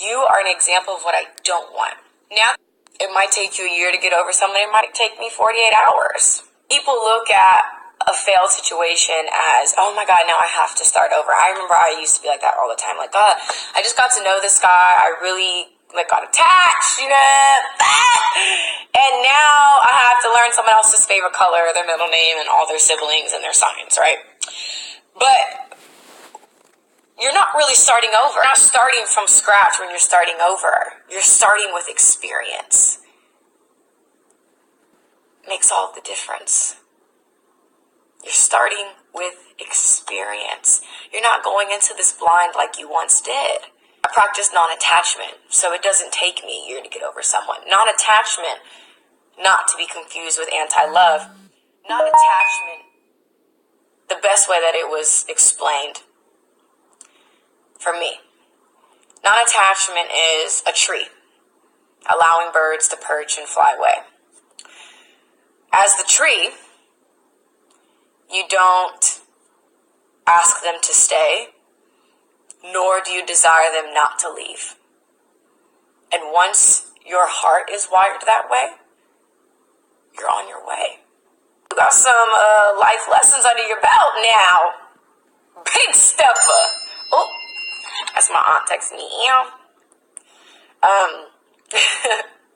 You are an example of what I don't want. Now, it might take you a year to get over something. It might take me 48 hours. People look at a failed situation as, oh my God, now I have to start over. I remember I used to be like that all the time. Like, God, I just got to know this guy. I really got attached, and now I have to learn someone else's favorite color, their middle name, and all their siblings and their signs, right? But you're not really starting over. You're not starting from scratch when you're starting over. You're starting with experience. Makes all the difference. You're starting with experience. You're not going into this blind like you once did. I practice non-attachment, so it doesn't take me a year to get over someone. Non-attachment, not to be confused with anti-love. Non-attachment, the best way that it was explained for me. Non-attachment is a tree, allowing birds to perch and fly away. As the tree, you don't ask them to stay, nor do you desire them not to leave. And once your heart is wired that way, you're on your way. You got some life lessons under your belt now. Big stepper. Oh, that's my aunt texting me.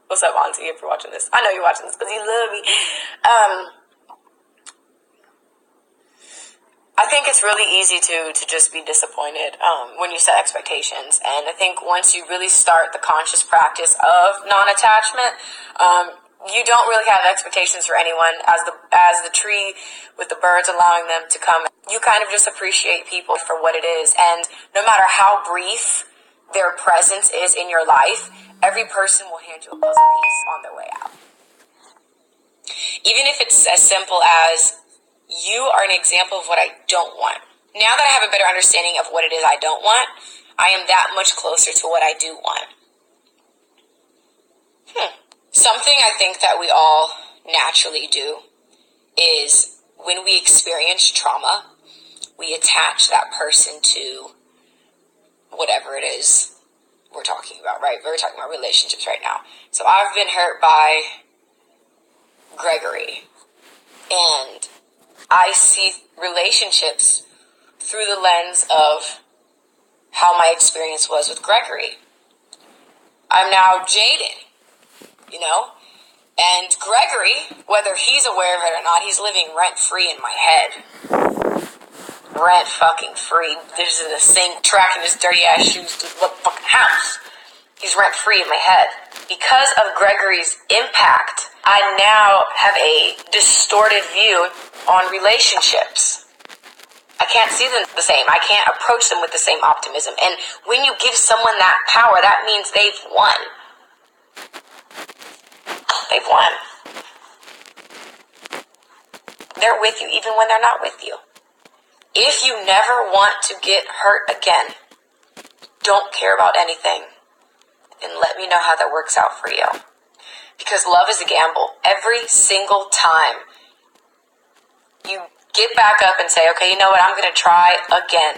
What's up, auntie, if you're watching this? I know you're watching this because you love me. I think it's really easy to just be disappointed when you set expectations. And I think once you really start the conscious practice of non-attachment, you don't really have expectations for anyone. As the tree with the birds allowing them to come, you kind of just appreciate people for what it is. And no matter how brief their presence is in your life, every person will hand you a puzzle piece on their way out. Even if it's as simple as, you are an example of what I don't want. Now that I have a better understanding of what it is I don't want, I am that much closer to what I do want. Something I think that we all naturally do is when we experience trauma, we attach that person to whatever it is we're talking about, right? We're talking about relationships right now. So I've been hurt by Gregory, and I see relationships through the lens of how my experience was with Gregory. I'm now jaded, and Gregory, whether he's aware of it or not, he's living rent-free in my head. Rent fucking free. There's a sink tracking his dirty ass shoes to the fucking house. He's rent-free in my head. Because of Gregory's impact, I now have a distorted view on relationships. I can't see them the same. I can't approach them with the same optimism. And when you give someone that power, that means they've won. They've won. They're with you even when they're not with you. If you never want to get hurt again, don't care about anything, and let me know how that works out for you. Because love is a gamble. Every single time you get back up and say, okay, you know what, I'm going to try again,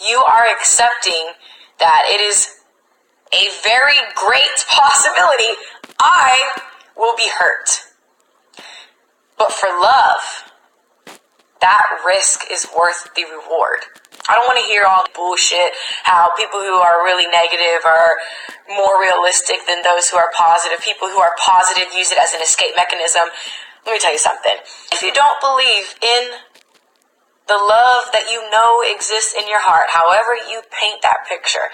you are accepting that it is a very great possibility I will be hurt. But for love, that risk is worth the reward. I don't want to hear all the bullshit, how people who are really negative are more realistic than those who are positive. People who are positive use it as an escape mechanism. Let me tell you something. If you don't believe in the love that you know exists in your heart, however you paint that picture,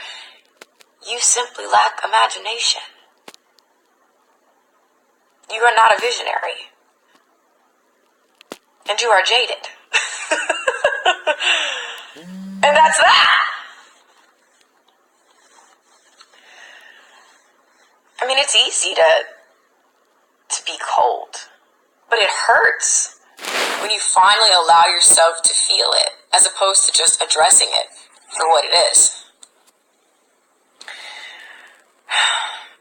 you simply lack imagination. You are not a visionary. And you are jaded. And that's that. I mean, it's easy to be cold, but it hurts when you finally allow yourself to feel it, as opposed to just addressing it for what it is.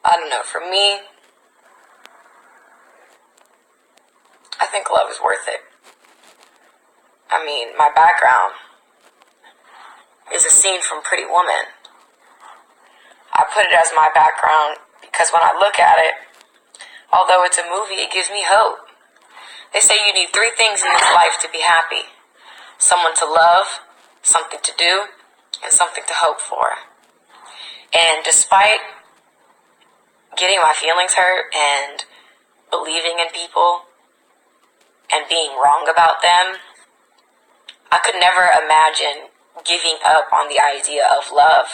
I don't know, for me, I think love is worth it. I mean, my background is a scene from Pretty Woman. I put it as my background because when I look at it, although it's a movie, it gives me hope. They say you need 3 things in this life to be happy. Someone to love, something to do, and something to hope for. And despite getting my feelings hurt and believing in people and being wrong about them, I could never imagine giving up on the idea of love.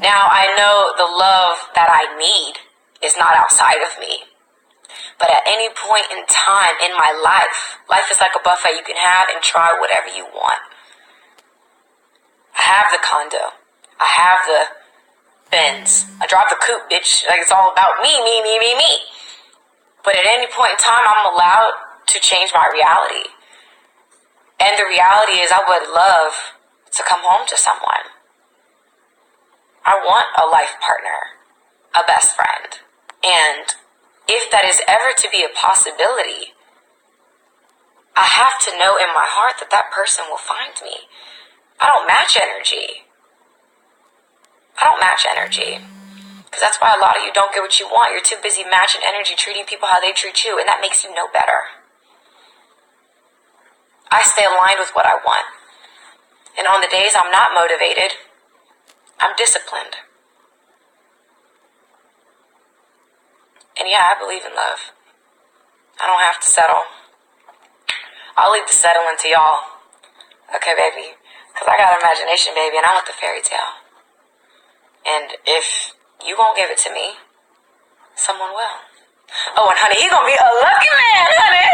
Now I know the love that I need is not outside of me. But at any point in time in my life is like a buffet. You can have and try whatever you want. I have the condo. I have the Benz. I drive the coupe, bitch. Like, it's all about me. But at any point in time, I'm allowed to change my reality. And the reality is I would love to come home to someone. I want a life partner, a best friend. And if that is ever to be a possibility, I have to know in my heart that that person will find me. I don't match energy. Because that's why a lot of you don't get what you want. You're too busy matching energy, treating people how they treat you, and that makes you no better. I stay aligned with what I want. And on the days I'm not motivated, I'm disciplined. And yeah, I believe in love. I don't have to settle. I'll leave the settling to y'all. Okay, baby? Because I got imagination, baby, and I want the fairy tale. And if you won't give it to me, someone will. Oh, and honey, he's going to be a lucky man, honey.